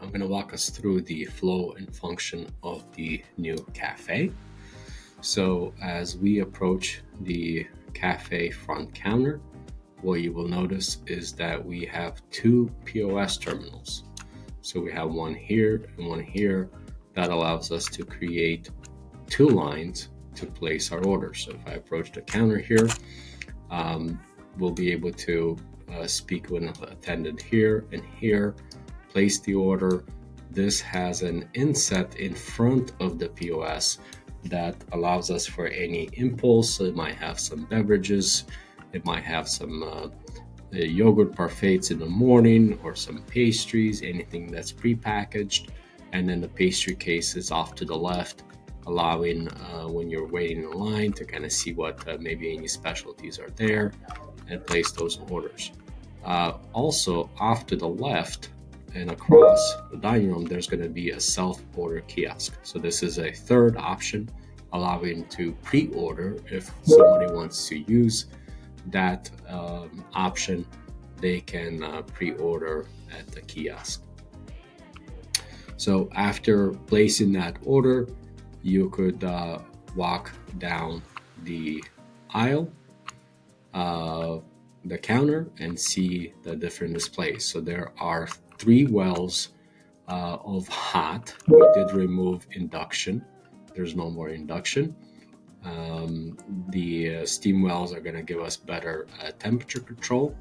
I'm going to walk us through the flow and function of the new cafe. So as we approach the cafe front counter, what you will notice is that we have two POS terminals. So we have one here and one here. That allows us to create two lines to place our orders. So if I approach the counter here, we'll be able to speak with an attendant here and here, place the order. This has an inset in front of the POS that allows us for any impulse. So it might have some beverages, it might have some yogurt parfaits in the morning, or some pastries, anything that's prepackaged. And then the pastry case is off to the left, allowing when you're waiting in line to kind of see what maybe any specialties are there and place those orders. Also off to the left and across the dining room, there's going to be a self-order kiosk. So this is a third option, allowing to pre-order. If somebody wants to use that option, they can pre-order at the kiosk. So after placing that order, you could walk down the aisle, the counter, and see the different displays. So there are 3 wells of hot. We did remove induction. There's no more induction. The steam wells are going to give us better temperature control.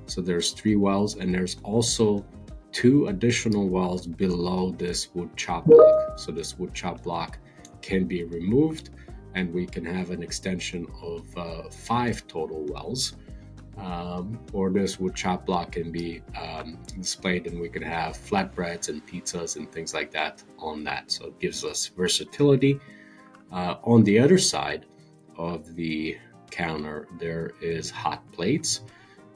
So there's 3 wells, and there's also 2 additional wells below this wood chop block. So this wood chop block can be removed, and we can have an extension of 5 total wells. Or this wood chop block can be displayed, and we could have flatbreads and pizzas and things like that on that. So it gives us versatility. On the other side of the counter, there is hot plates.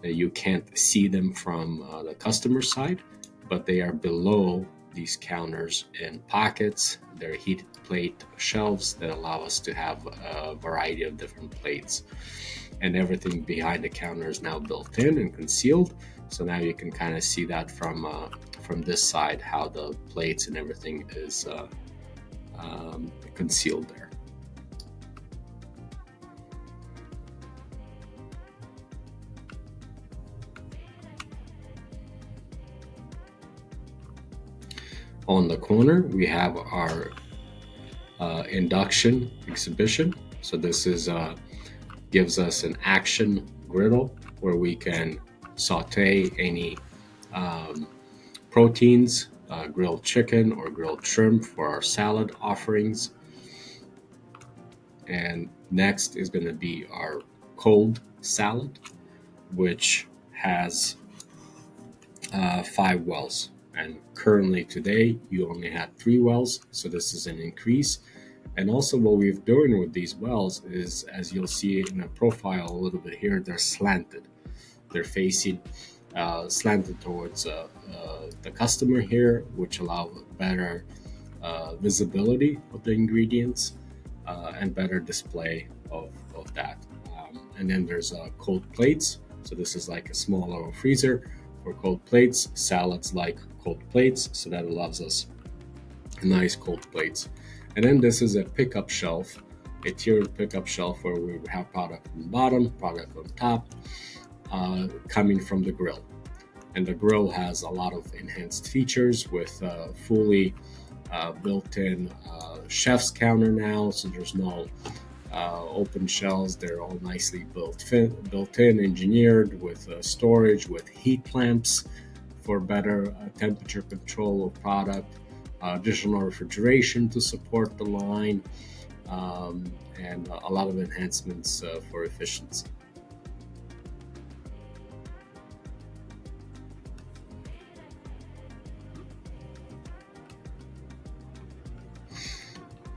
You can't see them from the customer side, but they are below these counters in pockets. They're heated plate shelves that allow us to have a variety of different plates. And everything behind the counter is now built in and concealed. So now you can kind of see that from this side, how the plates and everything is concealed there. On the corner, we have our induction exhibition. So this is gives us an action griddle where we can saute any proteins, grilled chicken or grilled shrimp for our salad offerings. And next is going to be our cold salad, which has 5 wells. And currently today, you only had 3 wells, so this is an increase. And also what we're doing with these wells is, as you'll see in the profile a little bit here, they're slanted. They're facing slanted towards the customer here, which allow better visibility of the ingredients and better display of that. And then there's cold plates. So this is like a small little freezer for cold plates. Salads like cold plates, so that allows us nice cold plates. And then this is a pickup shelf, a tiered pickup shelf where we have product on the bottom, product on top, coming from the grill. And the grill has a lot of enhanced features with fully built-in chef's counter now, so there's no open shelves. They're all nicely built-in, engineered with storage, with heat lamps for better temperature control of product, additional refrigeration to support the line, and a lot of enhancements for efficiency.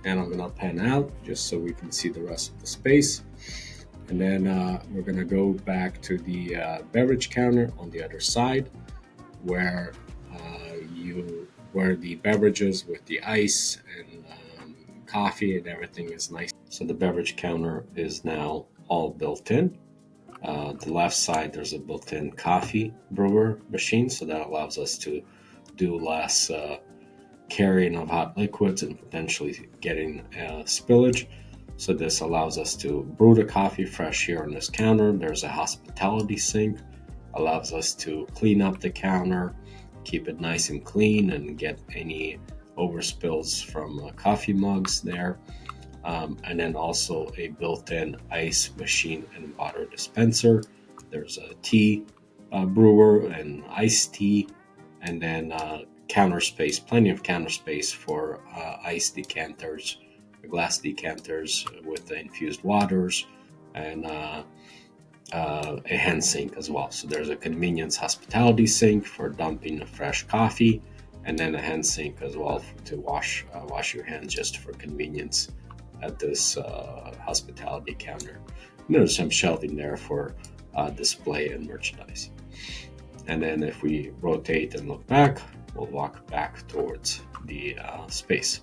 And I'm gonna pan out just so we can see the rest of the space. And then we're gonna go back to the beverage counter on the other side, where the beverages with the ice and coffee and everything is nice. So the beverage counter is now all built in. The left side, there's a built-in coffee brewer machine, so that allows us to do less carrying of hot liquids and potentially getting spillage. So this allows us to brew the coffee fresh here on this counter. There's a hospitality sink, allows us to clean up the counter, keep it nice and clean, and get any overspills from coffee mugs there. And then also a built-in ice machine and water dispenser. There's a tea brewer and iced tea, and then counter space, plenty of counter space for ice decanters, glass decanters with the infused waters, and a hand sink as well. So there's a convenience hospitality sink for dumping the fresh coffee, and then a hand sink as well to wash your hands just for convenience at this hospitality counter. And there's some shelving there for display and merchandise. And then if we rotate and look back, we'll walk back towards the space.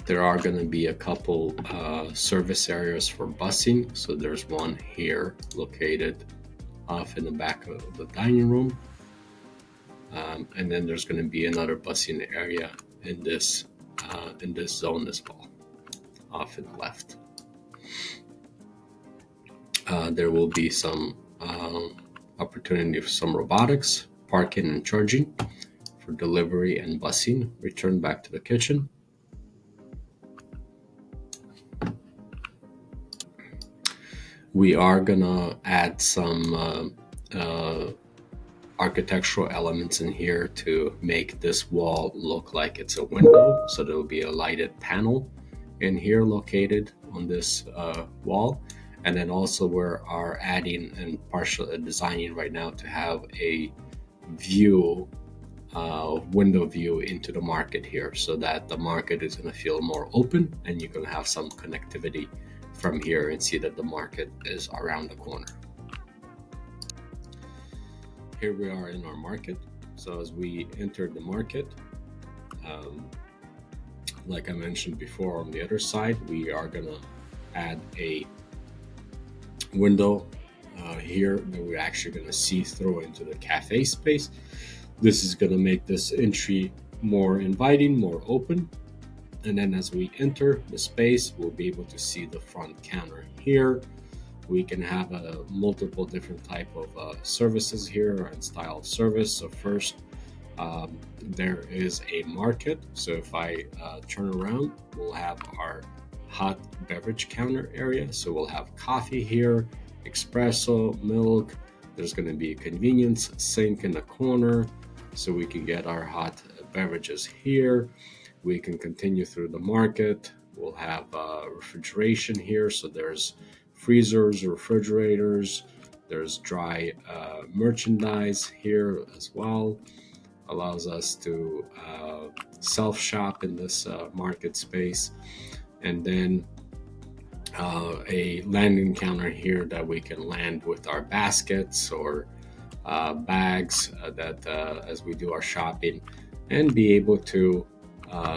There are going to be a couple service areas for busing. So there's one here located off in the back of the dining room. And then there's going to be another busing area in this zone as well, off in the left. There will be some opportunity for some robotics, parking and charging for delivery and busing. Return back to the kitchen. We are gonna add some architectural elements in here to make this wall look like it's a window. So there will be a lighted panel in here located on this wall. And then also we are adding and partially designing right now to have a view, window view into the market here, so that the market is going to feel more open and you're going to have some connectivity from here and see that the market is around the corner. Here we are in our market. So as we entered the market, like I mentioned before, on the other side, we are going to add a window here that we're actually going to see through into the cafe space. This is going to make this entry more inviting, more open. And then as we enter the space, we'll be able to see the front counter here. We can have multiple different type of services here and style of service. So first, there is a market. So if I turn around, we'll have our hot beverage counter area. So we'll have coffee here, espresso, milk. There's going to be a convenience sink in the corner, so we can get our hot beverages here. We can continue through the market. We'll have refrigeration here. So there's freezers, refrigerators. There's dry merchandise here as well. Allows us to self-shop in this market space. And then a landing counter here that we can land with our baskets or bags that as we do our shopping, and be able to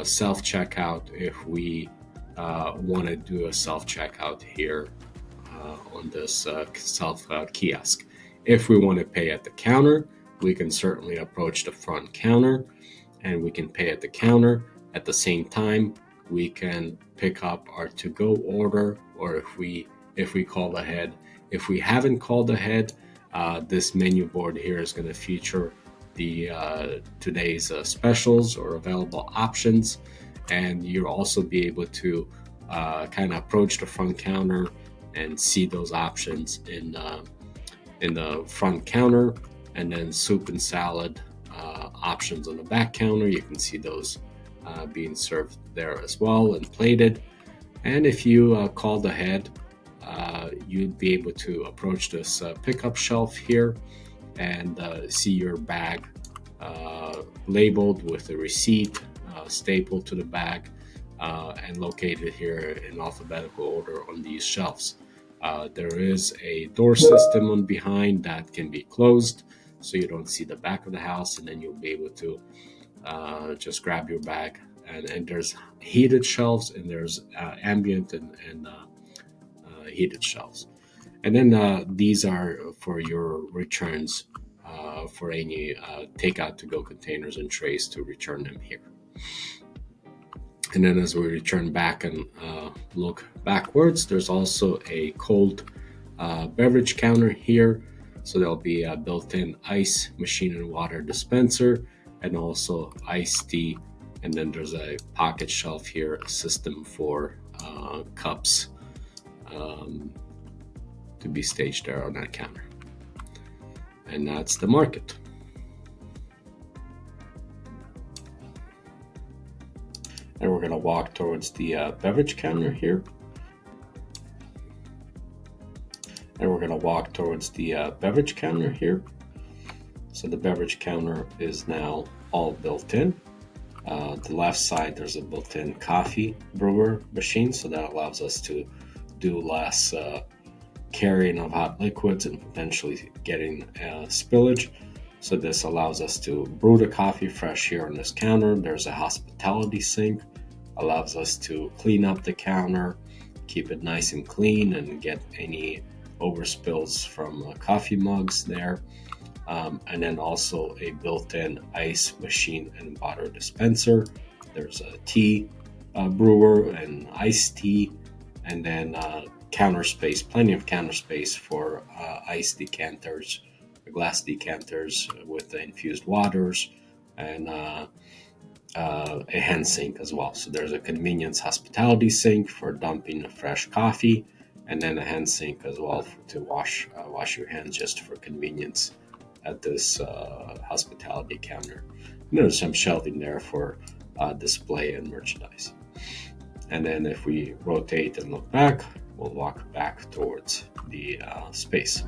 self-checkout if we want to do a self-checkout here on this self-kiosk. If we want to pay at the counter, we can certainly approach the front counter and we can pay at the counter. At the same time, we can pick up our to-go order, or if we call ahead. If we haven't called ahead, this menu board here is going to feature the today's specials or available options, and you'll also be able to kind of approach the front counter and see those options in the front counter, and then soup and salad options on the back counter. You can see those being served there as well and plated. And if you called ahead, you'd be able to approach this pickup shelf here and see your bag labeled with a receipt stapled to the bag and located here in alphabetical order on these shelves. There is a door system on behind that can be closed, so you don't see the back of the house, and then you'll be able to just grab your bag. And there's heated shelves, and there's ambient and heated shelves. And then these are for your returns for any takeout to go containers and trays to return them here. And then as we return back and look backwards, there's also a cold beverage counter here. So there'll be a built-in ice machine and water dispenser, and also iced tea. And then there's a pocket shelf here, a system for cups um, to be staged there on that counter. And that's the market. And we're going to walk towards the beverage counter here. And we're going to walk towards the beverage counter here. So the beverage counter is now all built in. The left side, there's a built-in coffee brewer machine, so that allows us to do less carrying of hot liquids and potentially getting spillage. So this allows us to brew the coffee fresh here on this counter. There's a hospitality sink, allows us to clean up the counter, keep it nice and clean, and get any overspills from coffee mugs there. And then also a built-in ice machine and water dispenser. There's a tea brewer and iced tea, and then counter space, plenty of counter space for ice decanters, glass decanters with the infused waters, and a hand sink as well. So there's a convenience hospitality sink for dumping fresh coffee, and then a hand sink as well to wash your hands just for convenience at this hospitality counter. And there's some shelving there for display and merchandise. And then if we rotate and look back, we'll walk back towards the space.